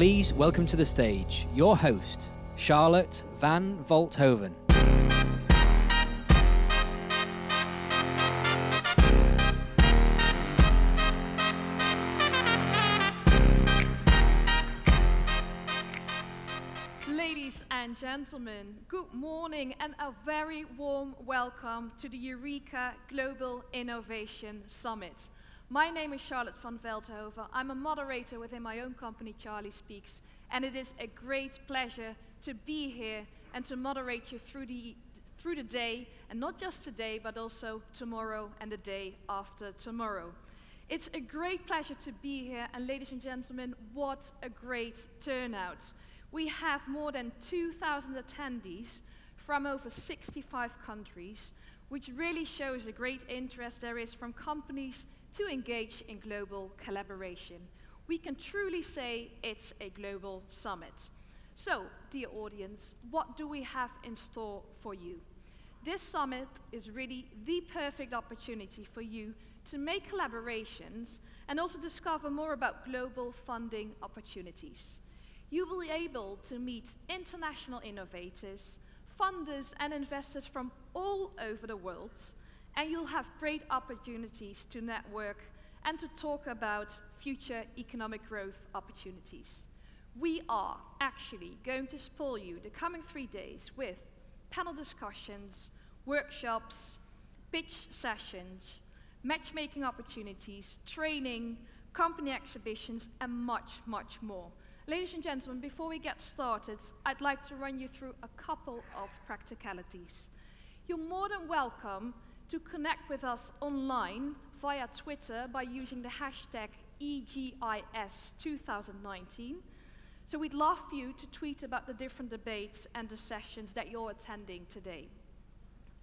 Please welcome to the stage your host, Charlotte van Volthoven. Ladies and gentlemen, good morning and a very warm welcome to the EUREKA Global Innovation Summit. My name is Charlotte van Veldhoven. I'm a moderator within my own company, Charlie Speaks, and it is a great pleasure to be here and to moderate you through the day, and not just today, but also tomorrow and the day after tomorrow. It's a great pleasure to be here, and ladies and gentlemen, what a great turnout. We have more than 2,000 attendees from over 65 countries, which really shows a great interest there is from companies to engage in global collaboration. We can truly say it's a global summit. So, dear audience, what do we have in store for you? This summit is really the perfect opportunity for you to make collaborations and also discover more about global funding opportunities. You will be able to meet international innovators, funders and investors from all over the world, and you'll have great opportunities to network and to talk about future economic growth opportunities. We are actually going to spoil you the coming 3 days with panel discussions, workshops, pitch sessions, matchmaking opportunities, training, company exhibitions, and much, much more. Ladies and gentlemen, before we get started, I'd like to run you through a couple of practicalities. You're more than welcome to connect with us online via Twitter by using the hashtag EGIS2019. So we'd love for you to tweet about the different debates and the sessions that you're attending today.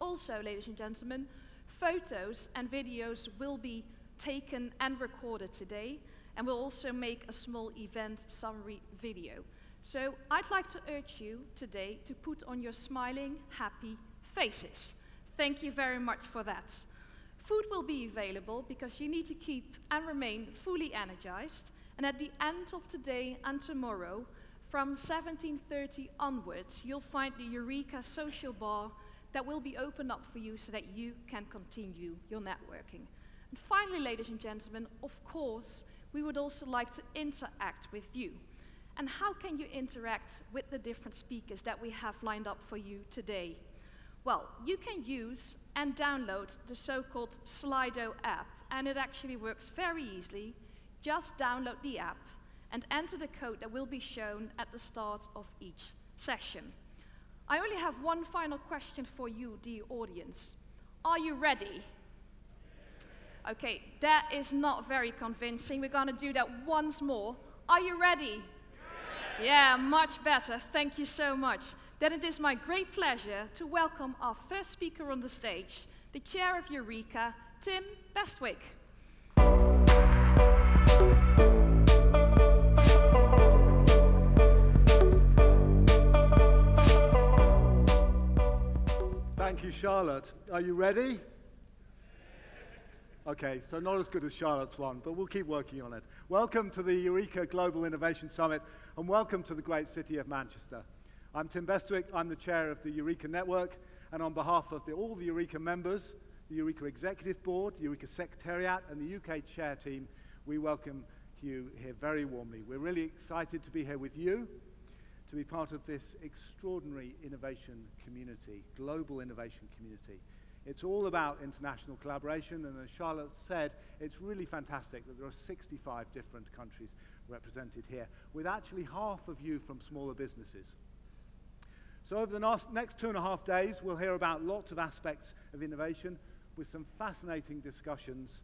Also, ladies and gentlemen, photos and videos will be taken and recorded today, and we'll also make a small event summary video. So I'd like to urge you today to put on your smiling, happy faces. Thank you very much for that. Food will be available because you need to keep and remain fully energized. And at the end of today and tomorrow, from 17:30 onwards, you'll find the EUREKA social bar that will be opened up for you so that you can continue your networking. And finally, ladies and gentlemen, of course, we would also like to interact with you. And how can you interact with the different speakers that we have lined up for you today? Well, you can use and download the so-called Slido app, and it actually works very easily. Just download the app and enter the code that will be shown at the start of each session. I only have one final question for you, dear audience. Are you ready? Okay, that is not very convincing. We're going to do that once more. Are you ready? Yeah, much better. Thank you so much. Then it is my great pleasure to welcome our first speaker on the stage, the chair of EUREKA, Tim Bestwick. Thank you, Charlotte. Are you ready? Okay, so not as good as Charlotte's one, but we'll keep working on it. Welcome to the EUREKA Global Innovation Summit, and welcome to the great city of Manchester. I'm Tim Bestwick, I'm the chair of the EUREKA Network, and on behalf of all the EUREKA members, the EUREKA Executive Board, the EUREKA Secretariat, and the UK Chair team, we welcome you here very warmly. We're really excited to be here with you, to be part of this extraordinary innovation community, global innovation community. It's all about international collaboration, and as Charlotte said, it's really fantastic that there are 65 different countries represented here, with actually half of you from smaller businesses. So over the next 2.5 days, we'll hear about lots of aspects of innovation with some fascinating discussions.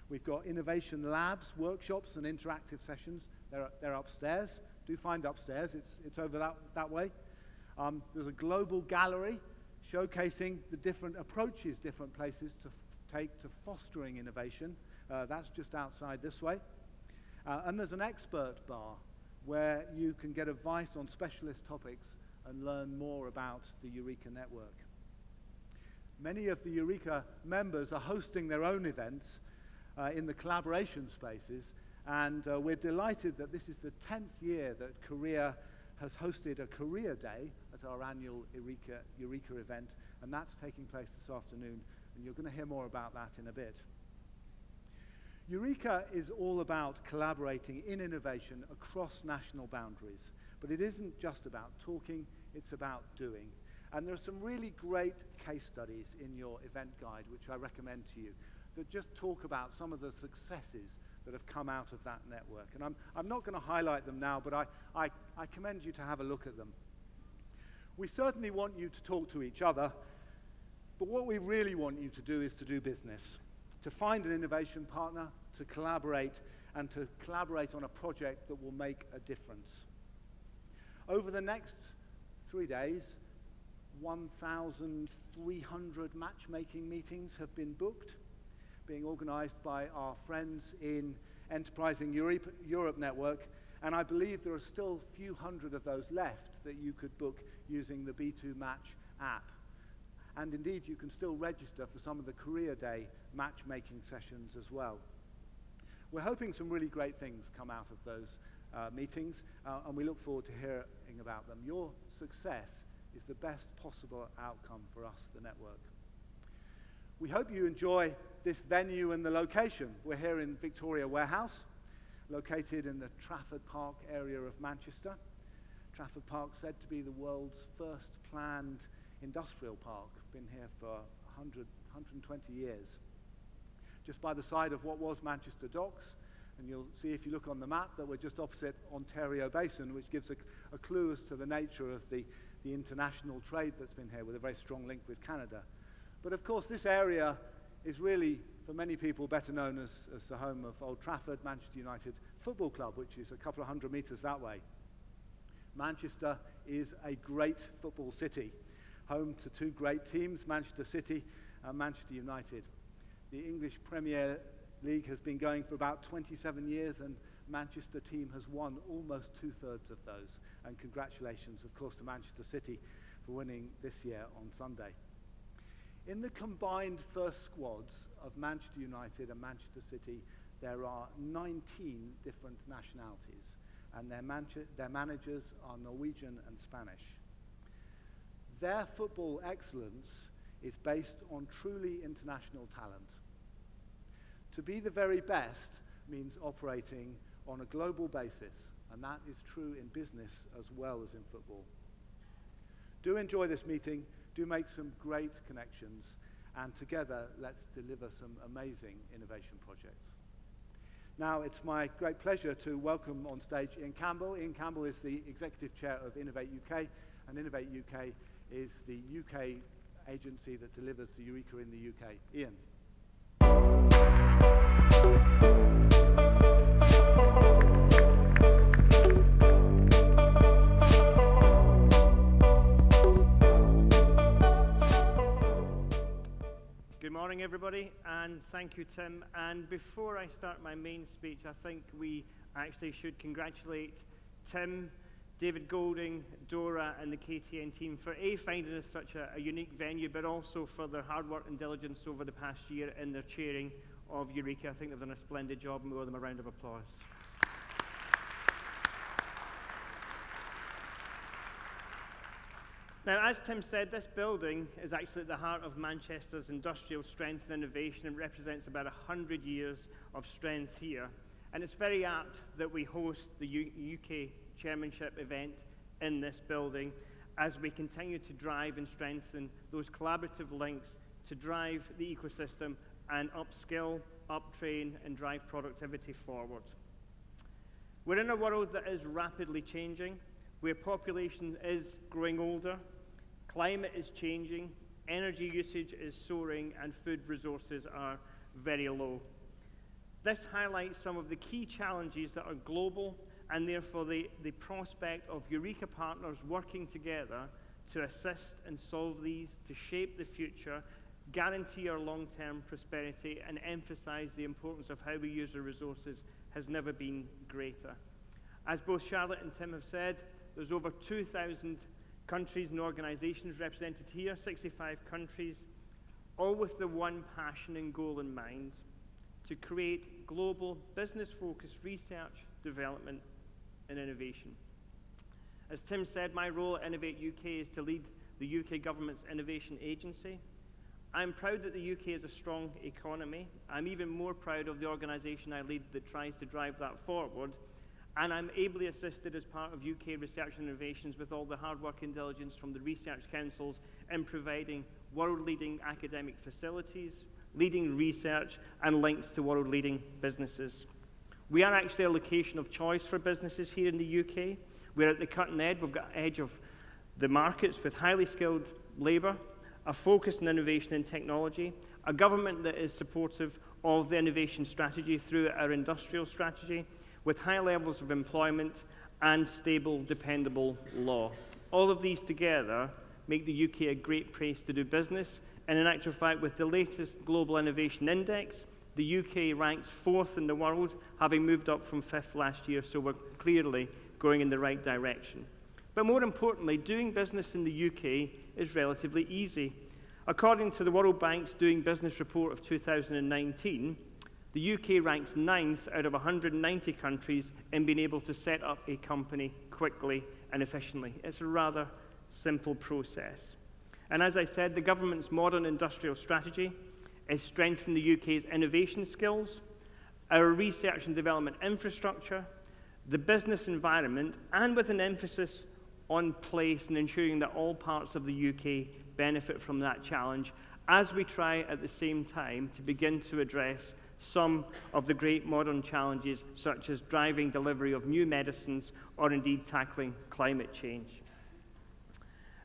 We've got innovation labs, workshops, and interactive sessions. They're upstairs. Do find upstairs. It's over that way. There's a global gallery showcasing the different approaches different places take to fostering innovation. That's just outside this way. And there's an expert bar where you can get advice on specialist topics and learn more about the EUREKA network. Many of the EUREKA members are hosting their own events in the collaboration spaces, And we're delighted that this is the 10th year that Korea has hosted a Career Day at our annual EUREKA event, and that's taking place this afternoon, and you're going to hear more about that in a bit. EUREKA is all about collaborating in innovation across national boundaries, but it isn't just about talking, it's about doing. And there are some really great case studies in your event guide, which I recommend to you, that just talk about some of the successes that have come out of that network. And I'm not going to highlight them now, but I commend you to have a look at them. We certainly want you to talk to each other, but what we really want you to do is to do business, to find an innovation partner, to collaborate, and to collaborate on a project that will make a difference. Over the next 3 days, 1,300 matchmaking meetings have been booked, being organized by our friends in Enterprising Europe Network, and I believe there are still a few hundred of those left that you could book using the B2 Match app. And indeed, you can still register for some of the Career Day matchmaking sessions as well. We're hoping some really great things come out of those meetings, and we look forward to hearing about them. Your success is the best possible outcome for us, the network. We hope you enjoy this venue and the location. We're here in Victoria Warehouse, located in the Trafford Park area of Manchester. Trafford Park said to be the world's first planned industrial park, been here for 120 years. Just by the side of what was Manchester Docks, and you'll see if you look on the map that we're just opposite Ontario Basin, which gives a clue as to the nature of the international trade that's been here with a very strong link with Canada. But of course, this area is really, for many people, better known as the home of Old Trafford, Manchester United Football Club, which is a couple of hundred meters that way. Manchester is a great football city, home to two great teams, Manchester City and Manchester United. The English Premier League has been going for about 27 years, and Manchester team has won almost 2/3 of those. And congratulations, of course, to Manchester City for winning this year on Sunday. In the combined first squads of Manchester United and Manchester City, there are 19 different nationalities, and their managers are Norwegian and Spanish. Their football excellence is based on truly international talent. To be the very best means operating on a global basis, and that is true in business as well as in football. Do enjoy this meeting, do make some great connections, and together let's deliver some amazing innovation projects. Now it's my great pleasure to welcome on stage Ian Campbell. Ian Campbell is the Executive Chair of Innovate UK, and Innovate UK is the UK agency that delivers the EUREKA in the UK. Ian. Good morning, everybody, and thank you, Tim. And before I start my main speech, I think we actually should congratulate Tim, David Golding, Dora, and the KTN team for finding us such a unique venue, but also for their hard work and diligence over the past year in their chairing of EUREKA. I think they've done a splendid job, and we owe them a round of applause. Now, as Tim said, this building is actually at the heart of Manchester's industrial strength and innovation, and represents about 100 years of strength here. And it's very apt that we host the UK chairmanship event in this building as we continue to drive and strengthen those collaborative links to drive the ecosystem and upskill, uptrain, and drive productivity forward. We're in a world that is rapidly changing, where population is growing older, climate is changing, energy usage is soaring, and food resources are very low. This highlights some of the key challenges that are global, and therefore the prospect of EUREKA partners working together to assist and solve these, to shape the future, guarantee our long-term prosperity, and emphasize the importance of how we use our resources has never been greater. As both Charlotte and Tim have said, there's over 2,000 countries and organizations represented here, 65 countries, all with the one passion and goal in mind: to create global business-focused research, development, and innovation. As Tim said, my role at Innovate UK is to lead the UK government's innovation agency. I'm proud that the UK is a strong economy. I'm even more proud of the organisation I lead that tries to drive that forward. And I'm ably assisted as part of UK Research and Innovations with all the hard work and diligence from the research councils in providing world-leading academic facilities, leading research, and links to world-leading businesses. We are actually a location of choice for businesses here in the UK. We're at the cutting edge. We've got edge of the markets with highly skilled labour, a focus on innovation and technology, a government that is supportive of the innovation strategy through our industrial strategy, with high levels of employment and stable, dependable law. All of these together make the UK a great place to do business, and in actual fact, with the latest Global Innovation Index, the UK ranks 4th in the world, having moved up from 5th last year, so we're clearly going in the right direction. But more importantly, doing business in the UK is relatively easy. According to the World Bank's Doing Business report of 2019, the UK ranks 9th out of 190 countries in being able to set up a company quickly and efficiently. It's a rather simple process. And as I said, the government's modern industrial strategy is strengthening the UK's innovation skills, our research and development infrastructure, the business environment, and with an emphasis on place and ensuring that all parts of the UK benefit from that challenge, as we try at the same time to begin to address some of the great modern challenges, such as driving delivery of new medicines or indeed tackling climate change.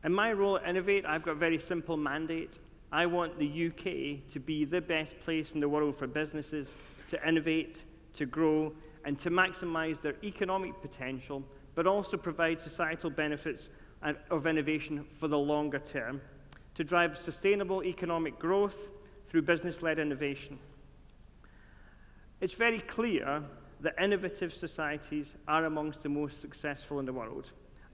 In my role at Innovate, I've got a very simple mandate. I want the UK to be the best place in the world for businesses to innovate, to grow, and to maximize their economic potential, but also provide societal benefits of innovation for the longer term, to drive sustainable economic growth through business-led innovation. It's very clear that innovative societies are amongst the most successful in the world.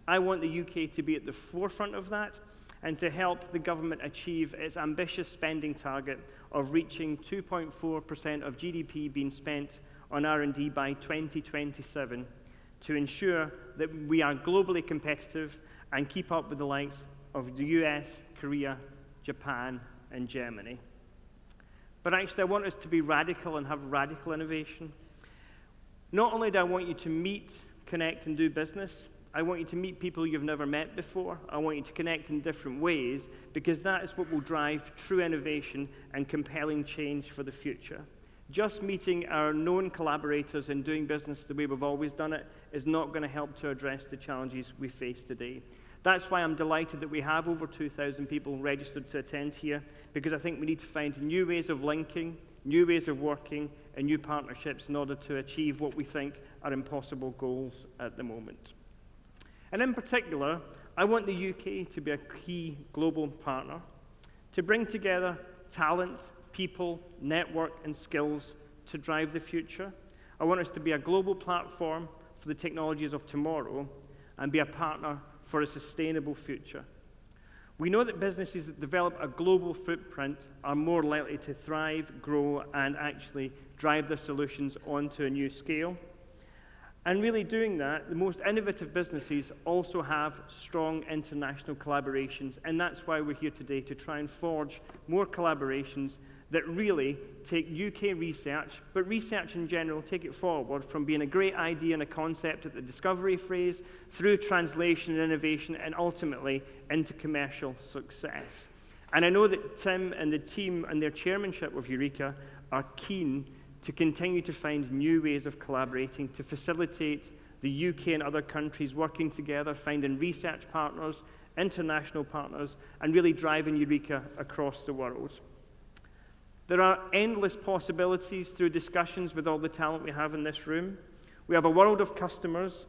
I want the UK to be at the forefront of that and to help the government achieve its ambitious spending target of reaching 2.4% of GDP being spent on R&D by 2027 to ensure that we are globally competitive and keep up with the likes of the US, Korea, Japan, and Germany. But actually, I want us to be radical and have radical innovation. Not only do I want you to meet, connect, and do business, I want you to meet people you've never met before. I want you to connect in different ways, because that is what will drive true innovation and compelling change for the future. Just meeting our known collaborators and doing business the way we've always done it is not going to help to address the challenges we face today. That's why I'm delighted that we have over 2,000 people registered to attend here, because I think we need to find new ways of linking, new ways of working, and new partnerships in order to achieve what we think are impossible goals at the moment. And in particular, I want the UK to be a key global partner, to bring together talent, people, network, and skills to drive the future. I want us to be a global platform for the technologies of tomorrow and be a partner for a sustainable future. We know that businesses that develop a global footprint are more likely to thrive, grow, and actually drive their solutions onto a new scale. And really doing that, the most innovative businesses also have strong international collaborations, and that's why we're here today, to try and forge more collaborations that really take UK research, but research in general, take it forward from being a great idea and a concept at the discovery phase, through translation and innovation, and ultimately into commercial success. And I know that Tim and the team and their chairmanship of EUREKA are keen to continue to find new ways of collaborating, to facilitate the UK and other countries working together, finding research partners, international partners, and really driving EUREKA across the world. There are endless possibilities through discussions with all the talent we have in this room. We have a world of customers.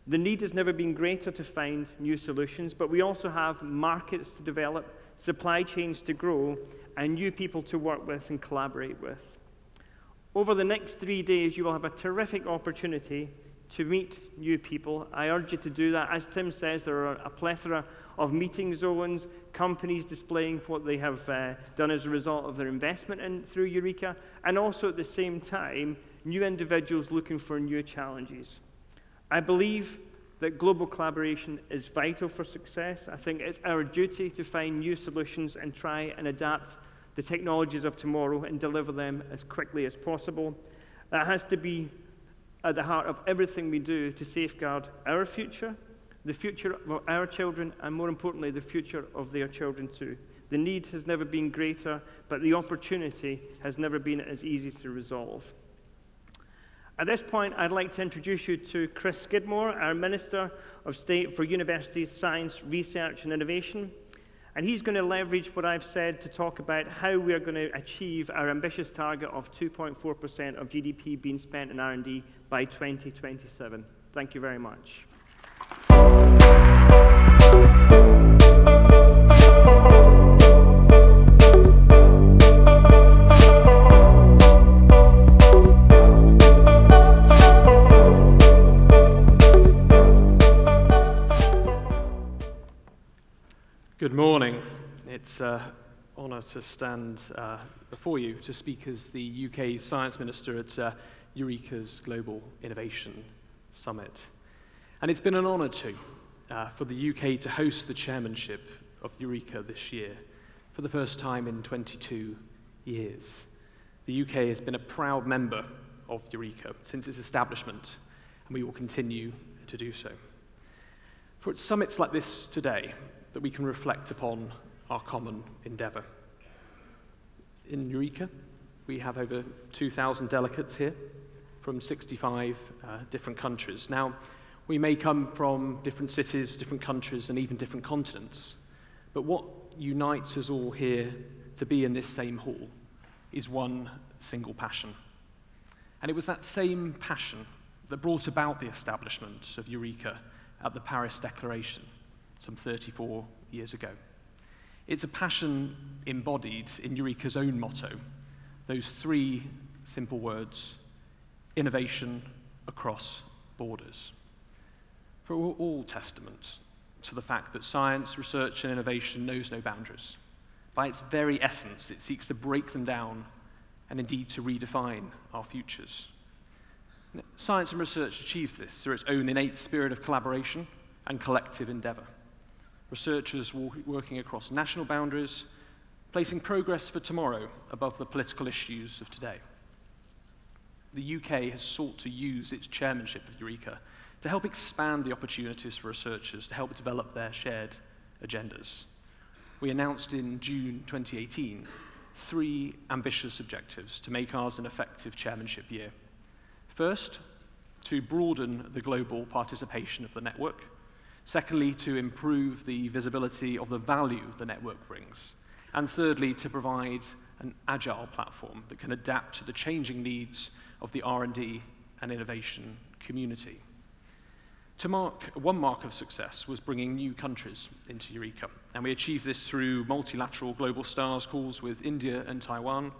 The need has never been greater to find new solutions, but we also have markets to develop, supply chains to grow, and new people to work with and collaborate with. Over the next 3 days, you will have a terrific opportunity to meet new people. I urge you to do that. As Tim says, there are a plethora of meeting zones, companies displaying what they have done as a result of their investment through EUREKA, and also at the same time, new individuals looking for new challenges. I believe that global collaboration is vital for success. I think it's our duty to find new solutions and try and adapt the technologies of tomorrow and deliver them as quickly as possible. That has to be at the heart of everything we do to safeguard our future, the future of our children, and more importantly, the future of their children too. The need has never been greater, but the opportunity has never been as easy to resolve. At this point, I'd like to introduce you to Chris Skidmore, our Minister of State for Universities, Science, Research and Innovation. And he's going to leverage what I've said to talk about how we are going to achieve our ambitious target of 2.4% of GDP being spent in R&D by 2027. Thank you very much. Good morning. It's an honour to stand before you to speak as the UK's Science Minister at EUREKA's Global Innovation Summit. And it's been an honour too for the UK to host the chairmanship of EUREKA this year for the first time in 22 years. The UK has been a proud member of EUREKA since its establishment, and we will continue to do so. For it's summits like this today that we can reflect upon our common endeavour. In EUREKA, we have over 2,000 delegates here from 65 different countries. Now, we may come from different cities, different countries, and even different continents, but what unites us all here to be in this same hall is one single passion. And it was that same passion that brought about the establishment of EUREKA at the Paris Declaration some 34 years ago. It's a passion embodied in EUREKA's own motto, those three simple words: innovation across borders. For all testament to the fact that science, research, and innovation knows no boundaries. By its very essence, it seeks to break them down and indeed to redefine our futures. Science and research achieves this through its own innate spirit of collaboration and collective endeavour. Researchers working across national boundaries, placing progress for tomorrow above the political issues of today. The UK has sought to use its chairmanship of EUREKA to help expand the opportunities for researchers to help develop their shared agendas. We announced in June 2018 three ambitious objectives to make ours an effective chairmanship year. First, to broaden the global participation of the network. Secondly, to improve the visibility of the value the network brings. And thirdly, to provide an agile platform that can adapt to the changing needs of the R&D and innovation community. One mark of success was bringing new countries into EUREKA, and we achieved this through multilateral global stars calls with India and Taiwan,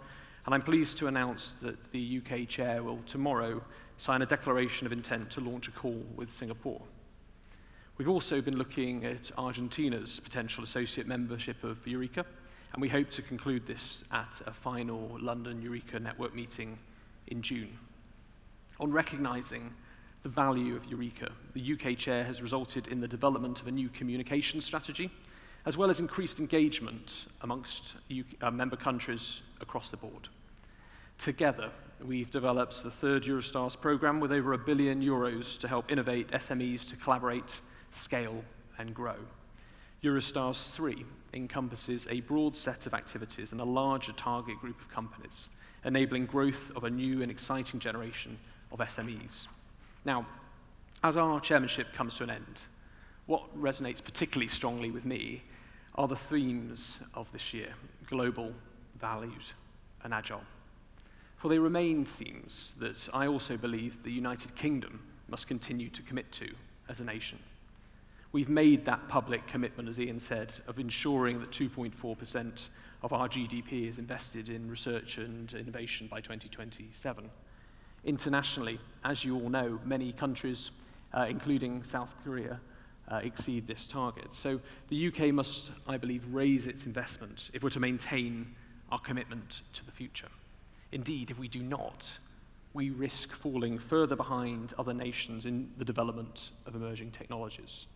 and I'm pleased to announce that the UK chair will tomorrow sign a declaration of intent to launch a call with Singapore. We've also been looking at Argentina's potential associate membership of EUREKA, and we hope to conclude this at a final London EUREKA network meeting in June. On recognising the value of EUREKA, the UK chair has resulted in the development of a new communication strategy, as well as increased engagement amongst member countries across the board. Together, we've developed the third Eurostars programme with over €1 billion to help innovate SMEs to collaborate, scale, and grow. Eurostars 3 encompasses a broad set of activities and a larger target group of companies, enabling growth of a new and exciting generation of SMEs. Now, as our chairmanship comes to an end, what resonates particularly strongly with me are the themes of this year: global, valued, and agile. For they remain themes that I also believe the United Kingdom must continue to commit to as a nation. We've made that public commitment, as Ian said, of ensuring that 2.4% of our GDP is invested in research and innovation by 2027. Internationally, as you all know, many countries, including South Korea, exceed this target. So the UK must, I believe, raise its investment if we're to maintain our commitment to the future. Indeed, if we do not, we risk falling further behind other nations in the development of emerging technologies.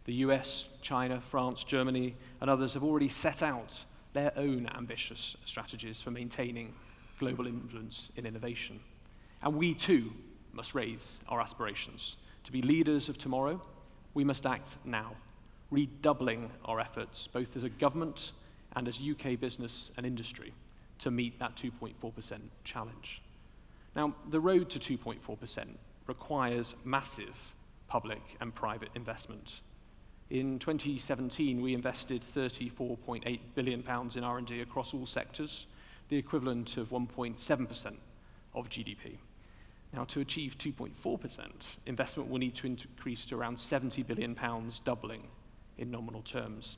The US, China, France, Germany, and others have already set out their own ambitious strategies for maintaining global influence in innovation. And we too must raise our aspirations. To be leaders of tomorrow, we must act now, redoubling our efforts, both as a government and as UK business and industry, to meet that 2.4% challenge. Now, the road to 2.4% requires massive public and private investment. In 2017, we invested £34.8 billion in R&D across all sectors, the equivalent of 1.7% of GDP. Now, to achieve 2.4%, investment will need to increase to around £70 billion, doubling in nominal terms.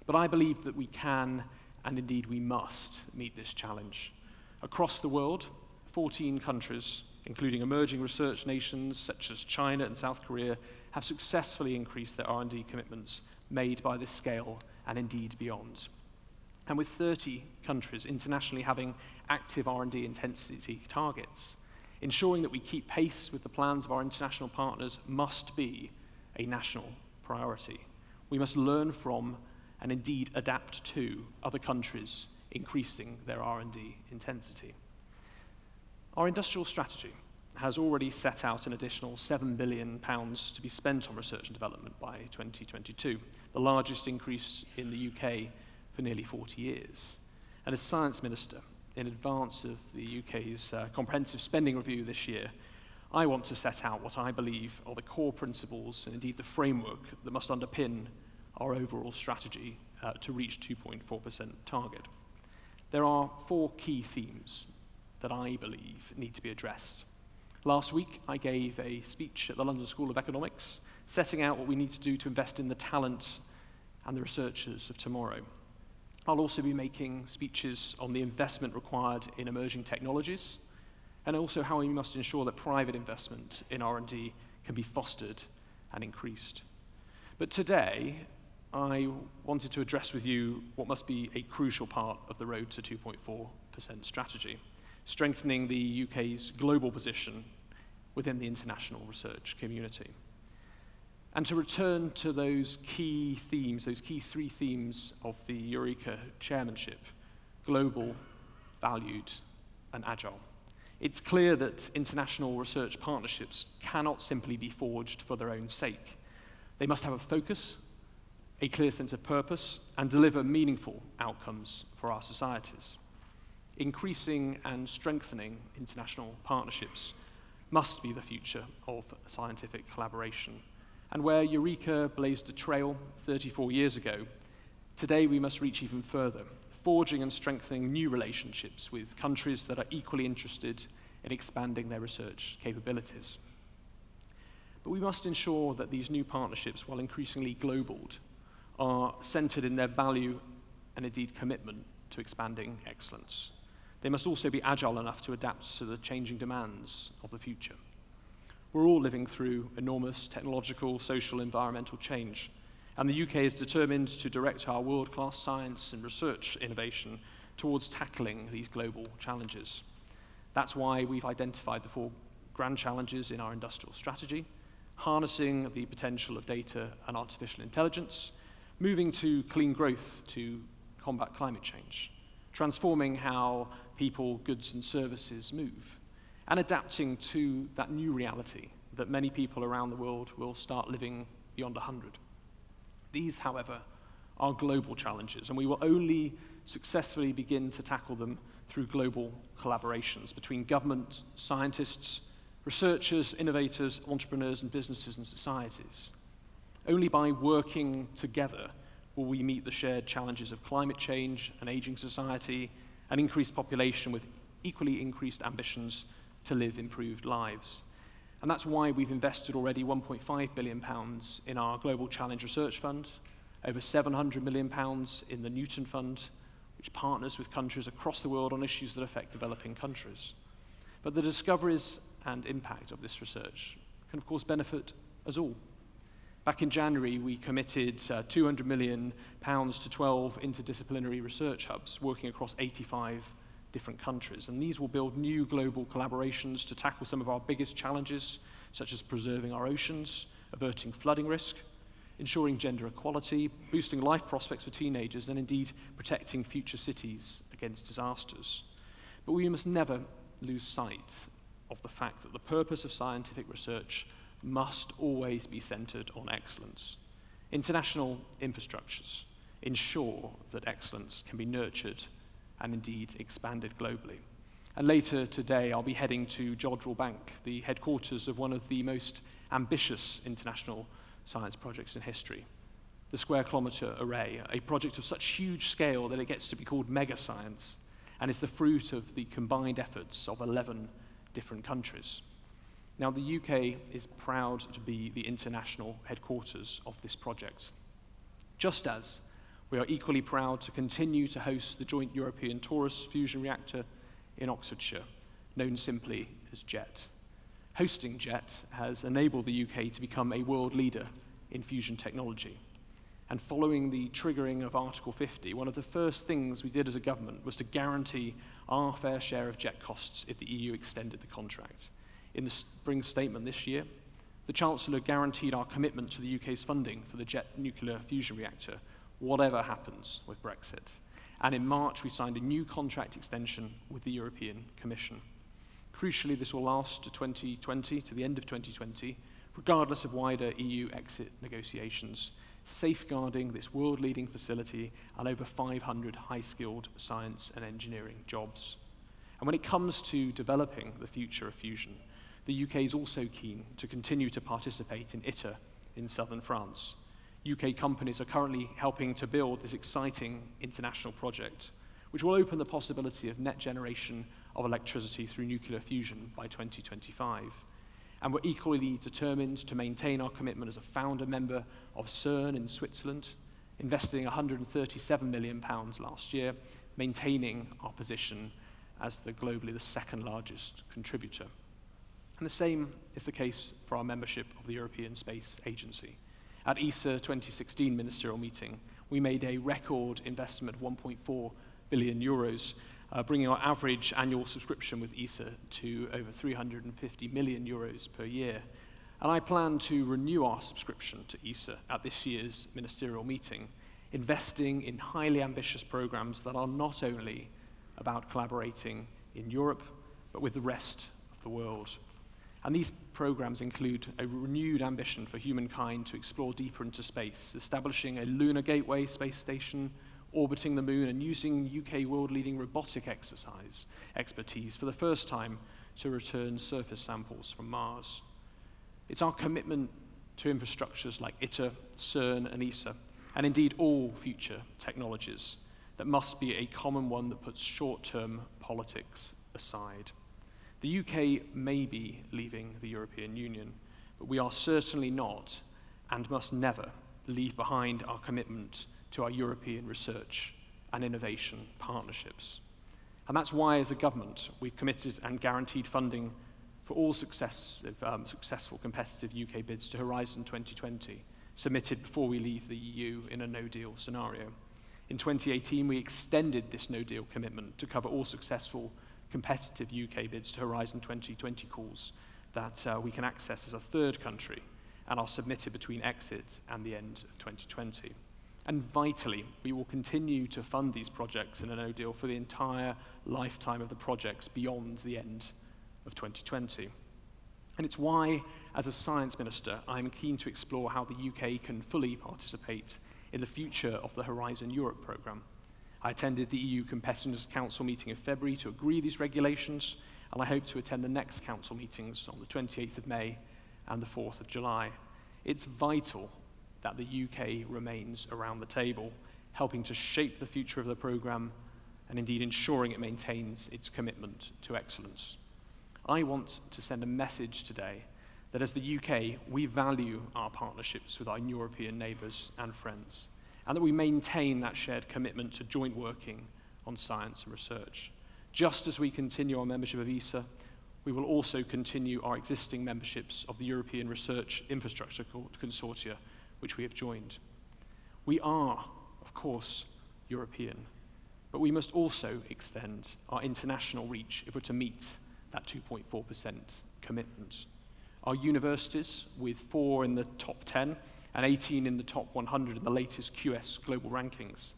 But I believe that we can, and indeed we must, meet this challenge. Across the world, 14 countries, including emerging research nations such as China and South Korea, have successfully increased their R&D commitments made by this scale and indeed beyond. And with 30 countries internationally having active R&D intensity targets, ensuring that we keep pace with the plans of our international partners must be a national priority. We must learn from and indeed adapt to other countries increasing their R&D intensity. Our industrial strategy has already set out an additional £7 billion to be spent on research and development by 2022, the largest increase in the UK for nearly 40 years. And as Science Minister, in advance of the UK's comprehensive spending review this year, I want to set out what I believe are the core principles and indeed the framework that must underpin our overall strategy to reach 2.4% target. There are 4 key themes that I believe need to be addressed. Last week, I gave a speech at the London School of Economics, setting out what we need to do to invest in the talent and the researchers of tomorrow. I'll also be making speeches on the investment required in emerging technologies, and also how we must ensure that private investment in R&D can be fostered and increased. But today, I wanted to address with you what must be a crucial part of the road to 2.4% strategy, strengthening the UK's global position within the international research community. And to return to those key themes, those key 3 themes of the EUREKA chairmanship: global, valued, and agile. It's clear that international research partnerships cannot simply be forged for their own sake. They must have a focus, a clear sense of purpose, and deliver meaningful outcomes for our societies. Increasing and strengthening international partnerships must be the future of scientific collaboration. And where EUREKA blazed a trail 34 years ago, today we must reach even further, forging and strengthening new relationships with countries that are equally interested in expanding their research capabilities. But we must ensure that these new partnerships, while increasingly globaled, are centered in their value and indeed commitment to expanding excellence. They must also be agile enough to adapt to the changing demands of the future. We're all living through enormous technological, social, environmental change, and the UK is determined to direct our world-class science and research innovation towards tackling these global challenges. That's why we've identified the 4 grand challenges in our industrial strategy: harnessing the potential of data and artificial intelligence, moving to clean growth to combat climate change, transforming how people, goods, and services move, and adapting to that new reality that many people around the world will start living beyond 100. These, however, are global challenges, and we will only successfully begin to tackle them through global collaborations between government, scientists, researchers, innovators, entrepreneurs, and businesses and societies. Only by working together will we meet the shared challenges of climate change, an aging society, an increased population with equally increased ambitions to live improved lives. And that's why we've invested already £1.5 billion in our Global Challenge Research Fund, over £700 million in the Newton Fund, which partners with countries across the world on issues that affect developing countries. But the discoveries and impact of this research can, of course, benefit us all. Back in January, we committed £200 million to 12 interdisciplinary research hubs working across 85 different countries. And these will build new global collaborations to tackle some of our biggest challenges, such as preserving our oceans, averting flooding risk, ensuring gender equality, boosting life prospects for teenagers, and indeed protecting future cities against disasters. But we must never lose sight of the fact that the purpose of scientific research must always be centered on excellence. International infrastructures ensure that excellence can be nurtured and indeed expanded globally. And later today, I'll be heading to Jodrell Bank, the headquarters of one of the most ambitious international science projects in history, the Square Kilometre Array, a project of such huge scale that it gets to be called mega science, and is the fruit of the combined efforts of 11 different countries. Now, the UK is proud to be the international headquarters of this project, just as we are equally proud to continue to host the Joint European Torus Fusion Reactor in Oxfordshire, known simply as JET. Hosting JET has enabled the UK to become a world leader in fusion technology. And following the triggering of Article 50, one of the first things we did as a government was to guarantee our fair share of JET costs if the EU extended the contract. In the spring statement this year, the Chancellor guaranteed our commitment to the UK's funding for the JET nuclear fusion reactor, whatever happens with Brexit. And in March, we signed a new contract extension with the European Commission. Crucially, this will last to 2020, to the end of 2020, regardless of wider EU exit negotiations, safeguarding this world-leading facility and over 500 high-skilled science and engineering jobs. And when it comes to developing the future of fusion, the UK is also keen to continue to participate in ITER in southern France. UK companies are currently helping to build this exciting international project, which will open the possibility of net generation of electricity through nuclear fusion by 2025. And we're equally determined to maintain our commitment as a founder member of CERN in Switzerland, investing £137 million last year, maintaining our position as globally the second largest contributor. And the same is the case for our membership of the European Space Agency. At ESA 2016 ministerial meeting, we made a record investment of 1.4 billion euros, bringing our average annual subscription with ESA to over 350 million euros per year. And I plan to renew our subscription to ESA at this year's ministerial meeting, investing in highly ambitious programs that are not only about collaborating in Europe, but with the rest of the world. And these programs include a renewed ambition for humankind to explore deeper into space, establishing a lunar gateway space station, orbiting the moon, and using UK world-leading robotic expertise for the first time to return surface samples from Mars. It's our commitment to infrastructures like ITER, CERN, and ESA, and indeed all future technologies, that must be a common one that puts short-term politics aside. The UK may be leaving the European Union, but we are certainly not and must never leave behind our commitment to our European research and innovation partnerships. And that's why, as a government, we've committed and guaranteed funding for all successful competitive UK bids to Horizon 2020, submitted before we leave the EU in a no-deal scenario. In 2018, we extended this no-deal commitment to cover all successful competitive UK bids to Horizon 2020 calls that we can access as a third country and are submitted between exit and the end of 2020. And vitally, we will continue to fund these projects in a no-deal for the entire lifetime of the projects beyond the end of 2020. And it's why, as a science minister, I'm keen to explore how the UK can fully participate in the future of the Horizon Europe programme. I attended the EU Competitiveness Council meeting in February to agree these regulations, and I hope to attend the next council meetings on the 28th of May and the 4th of July. It's vital that the UK remains around the table, helping to shape the future of the programme and indeed ensuring it maintains its commitment to excellence. I want to send a message today that as the UK, we value our partnerships with our European neighbours and friends, and that we maintain that shared commitment to joint working on science and research. Just as we continue our membership of ESA, we will also continue our existing memberships of the European Research Infrastructure Consortia, which we have joined. We are, of course, European, but we must also extend our international reach if we're to meet that 2.4% commitment. Our universities, with 4 in the top 10 and 18 in the top 100 in the latest QS global rankings,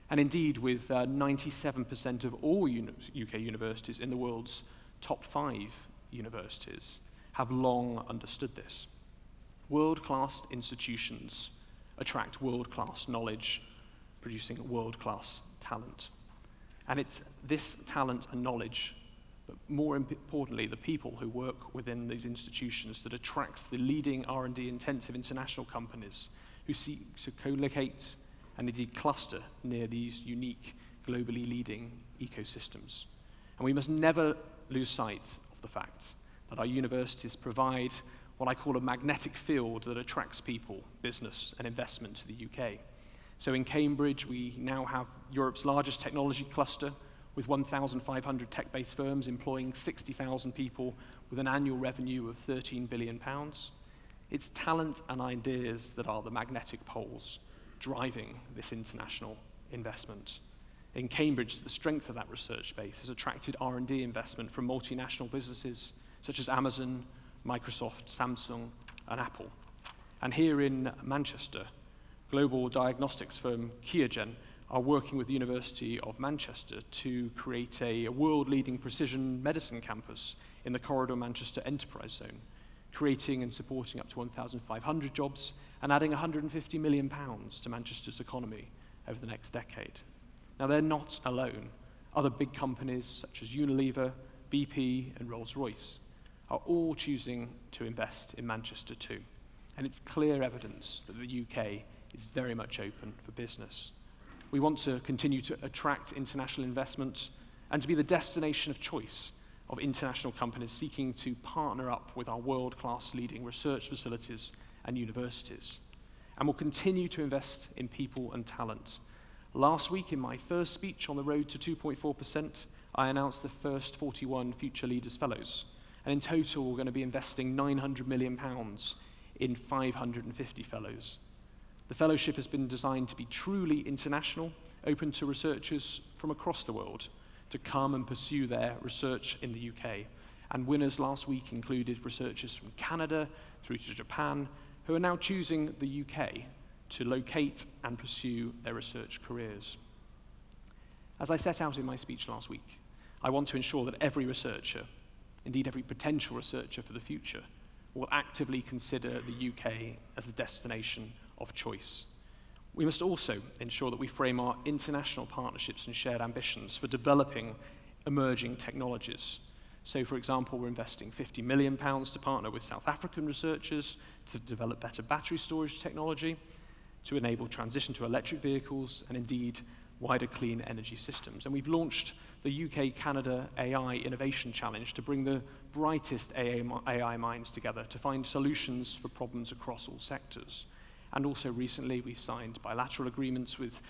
and indeed with 97% of all UK universities in the world's top 5 universities, have long understood this. World-class institutions attract world-class knowledge, producing world-class talent. And it's this talent and knowledge, but more importantly, the people who work within these institutions, that attracts the leading R&D intensive international companies who seek to co-locate and indeed cluster near these unique, globally leading ecosystems. And we must never lose sight of the fact that our universities provide what I call a magnetic field that attracts people, business, and investment to the UK. So in Cambridge, we now have Europe's largest technology cluster with 1,500 tech-based firms employing 60,000 people with an annual revenue of £13 billion. It's talent and ideas that are the magnetic poles driving this international investment. In Cambridge, the strength of that research base has attracted R&D investment from multinational businesses such as Amazon, Microsoft, Samsung, and Apple. And here in Manchester, global diagnostics firm QIAGEN are working with the University of Manchester to create a world-leading precision medicine campus in the Corridor Manchester Enterprise Zone, creating and supporting up to 1,500 jobs and adding £150 million to Manchester's economy over the next decade. Now, they're not alone. Other big companies such as Unilever, BP, and Rolls-Royce are all choosing to invest in Manchester too. And it's clear evidence that the UK is very much open for business. We want to continue to attract international investment and to be the destination of choice of international companies seeking to partner up with our world-class leading research facilities and universities. And we'll continue to invest in people and talent. Last week, in my first speech on the road to 2.4%, I announced the first 41 Future Leaders Fellows. And in total, we're going to be investing £900 million in 550 fellows. The fellowship has been designed to be truly international, open to researchers from across the world to come and pursue their research in the UK. And winners last week included researchers from Canada through to Japan, who are now choosing the UK to locate and pursue their research careers. As I set out in my speech last week, I want to ensure that every researcher, indeed every potential researcher for the future, will actively consider the UK as the destination of choice. We must also ensure that we frame our international partnerships and shared ambitions for developing emerging technologies. So, for example, we're investing £50 million to partner with South African researchers to develop better battery storage technology, to enable transition to electric vehicles, and indeed wider clean energy systems. And we've launched the UK-Canada AI Innovation Challenge to bring the brightest AI minds together to find solutions for problems across all sectors. And also recently, we've signed bilateral agreements with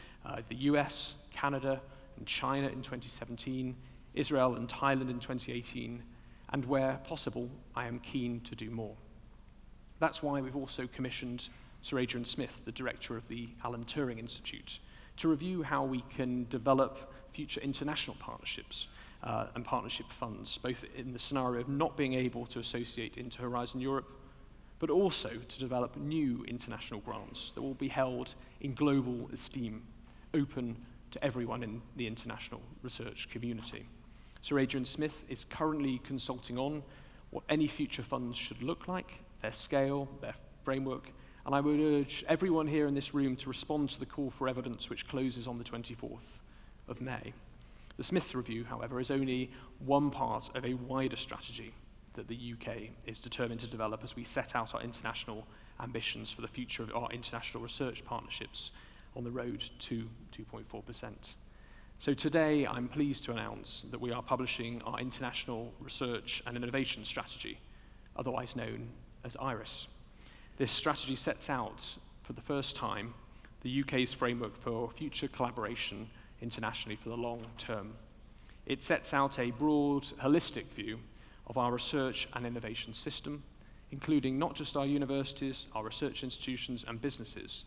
the US, Canada, and China in 2017, Israel and Thailand in 2018, and where possible, I am keen to do more. That's why we've also commissioned Sir Adrian Smith, the director of the Alan Turing Institute, to review how we can develop future international partnerships and partnership funds, both in the scenario of not being able to associate into Horizon Europe, but also to develop new international grants that will be held in global esteem, open to everyone in the international research community. Sir Adrian Smith is currently consulting on what any future funds should look like, their scale, their framework, and I would urge everyone here in this room to respond to the call for evidence which closes on the 24th of May. The Smith Review, however, is only one part of a wider strategy that the UK is determined to develop as we set out our international ambitions for the future of our international research partnerships on the road to 2.4%. So today, I'm pleased to announce that we are publishing our International Research and Innovation Strategy, otherwise known as IRIS. This strategy sets out, for the first time, the UK's framework for future collaboration internationally for the long term. It sets out a broad, holistic view of our research and innovation system, including not just our universities, our research institutions and businesses,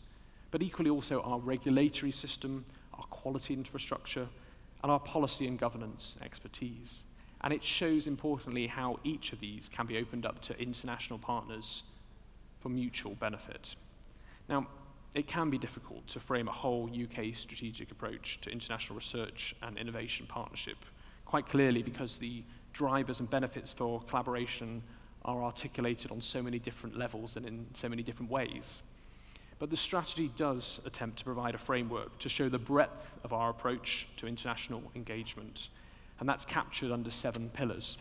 but equally also our regulatory system, our quality infrastructure, and our policy and governance expertise. And it shows, importantly, how each of these can be opened up to international partners for mutual benefit. Now, it can be difficult to frame a whole UK strategic approach to international research and innovation partnership, quite clearly because the drivers and benefits for collaboration are articulated on so many different levels and in so many different ways. But the strategy does attempt to provide a framework to show the breadth of our approach to international engagement, and that's captured under 7 pillars.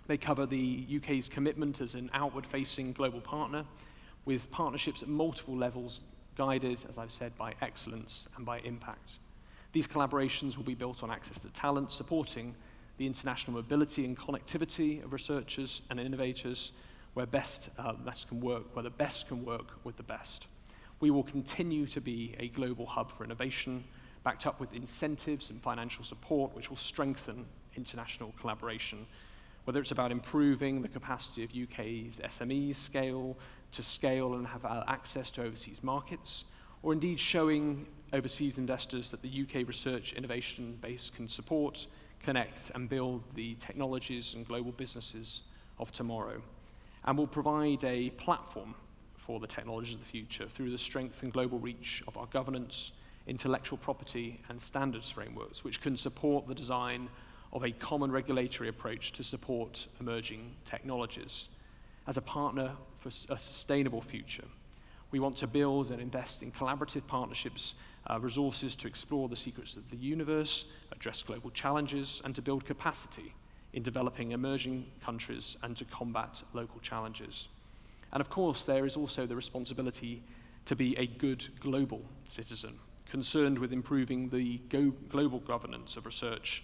They cover the UK's commitment as an outward-facing global partner, with partnerships at multiple levels guided, as I've said, by excellence and by impact. These collaborations will be built on access to talent, supporting the international mobility and connectivity of researchers and innovators where the best can work with the best. We will continue to be a global hub for innovation, backed up with incentives and financial support, which will strengthen international collaboration, whether it's about improving the capacity of UK's SMEs to scale and have access to overseas markets, or indeed showing overseas investors that the UK research innovation base can support, connect, and build the technologies and global businesses of tomorrow. And will provide a platform for the technologies of the future through the strength and global reach of our governance, intellectual property, and standards frameworks, which can support the design of a common regulatory approach to support emerging technologies. As a partner for a sustainable future, we want to build and invest in collaborative partnerships, resources to explore the secrets of the universe, address global challenges, and to build capacity in developing emerging countries and to combat local challenges. And of course, there is also the responsibility to be a good global citizen, concerned with improving the global governance of research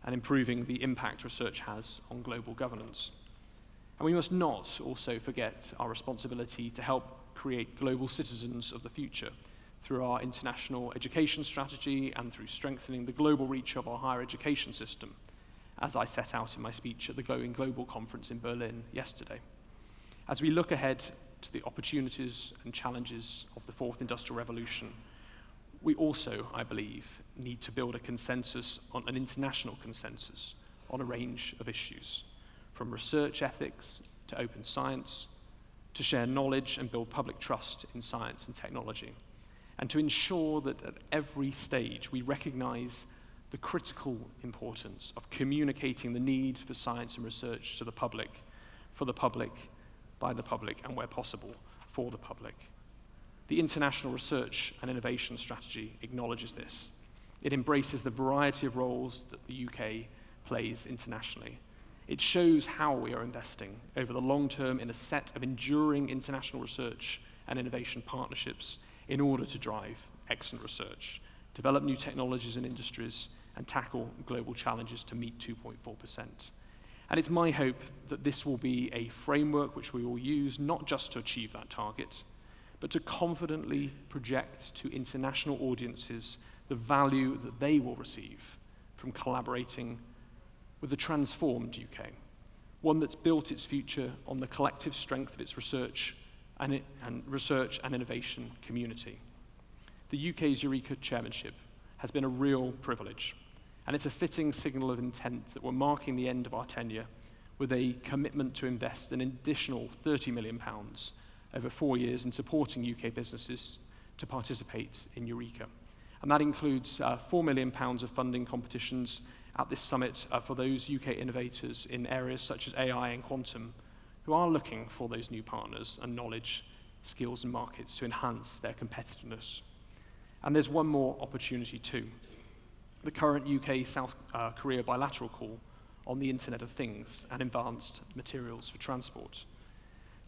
and improving the impact research has on global governance. And we must not also forget our responsibility to help create global citizens of the future through our international education strategy and through strengthening the global reach of our higher education system, as I set out in my speech at the Going Global conference in Berlin yesterday. As we look ahead to the opportunities and challenges of the fourth industrial revolution, we also, I believe, need to build a consensus, an international consensus, on a range of issues, from research ethics to open science, to share knowledge and build public trust in science and technology, and to ensure that at every stage we recognize the critical importance of communicating the need for science and research to the public, for the public, by the public, and where possible, for the public. The International Research and Innovation Strategy acknowledges this. It embraces the variety of roles that the UK plays internationally. It shows how we are investing over the long term in a set of enduring international research and innovation partnerships in order to drive excellent research, develop new technologies and industries, and tackle global challenges to meet 2.4%. And it's my hope that this will be a framework which we will use not just to achieve that target, but to confidently project to international audiences the value that they will receive from collaborating with a transformed UK, one that's built its future on the collective strength of its research and innovation community. The UK's EUREKA chairmanship has been a real privilege, and it's a fitting signal of intent that we're marking the end of our tenure with a commitment to invest an additional £30 million over 4 years in supporting UK businesses to participate in EUREKA. And that includes £4 million of funding competitions at this summit for those UK innovators in areas such as AI and quantum who are looking for those new partners and knowledge, skills and markets to enhance their competitiveness. And there's one more opportunity too. The current UK-South Korea bilateral call on the Internet of Things and advanced materials for transport.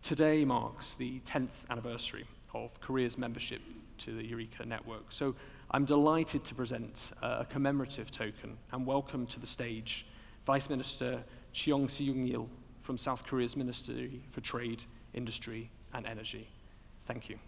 Today marks the 10th anniversary of Korea's membership to the EUREKA network. So I'm delighted to present a commemorative token and welcome to the stage Vice Minister Cheong Seung-il from South Korea's Ministry for Trade, Industry and Energy. Thank you.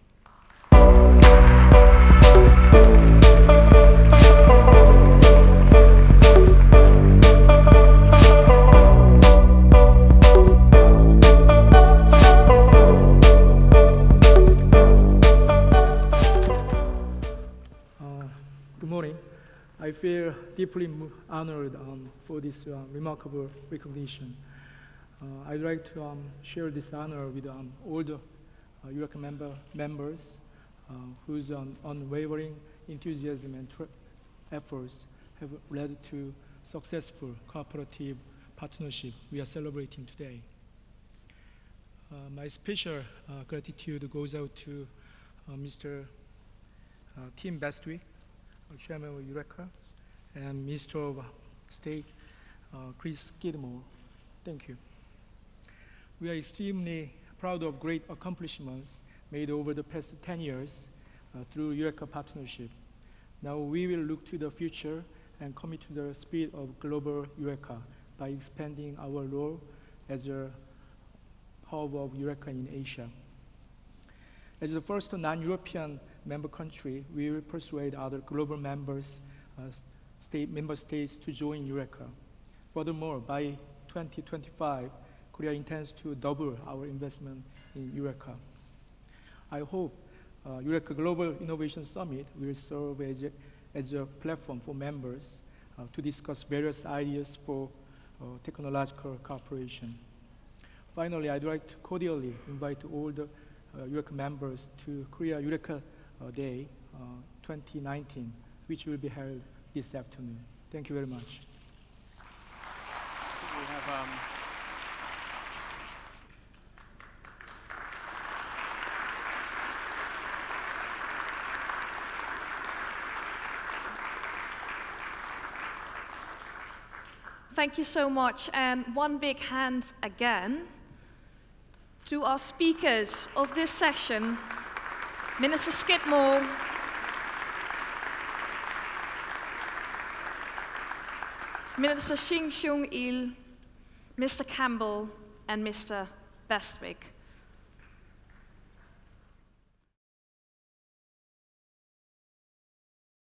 I feel deeply honored for this remarkable recognition. I'd like to share this honor with all the EUREKA members whose unwavering enthusiasm and efforts have led to successful cooperative partnership we are celebrating today. My special gratitude goes out to Mr. Tim Bestwick, Chairman of EUREKA, and Minister of State Chris Skidmore. Thank you. We are extremely proud of great accomplishments made over the past 10 years through EUREKA partnership. Now we will look to the future and commit to the spirit of global EUREKA by expanding our role as a hub of EUREKA in Asia. As the first non-European member country, we will persuade other global member states to join EUREKA. Furthermore, by 2025, Korea intends to double our investment in EUREKA. I hope EUREKA Global Innovation Summit will serve as a platform for members to discuss various ideas for technological cooperation. Finally, I'd like to cordially invite all the EUREKA members to Korea EUREKA Day 2019, which will be held this afternoon. Thank you very much. We have, Thank you so much, and one big hand again to our speakers of this session, Minister Skidmore, Minister Shin Seung-il, Mr. Campbell, and Mr. Bestwick.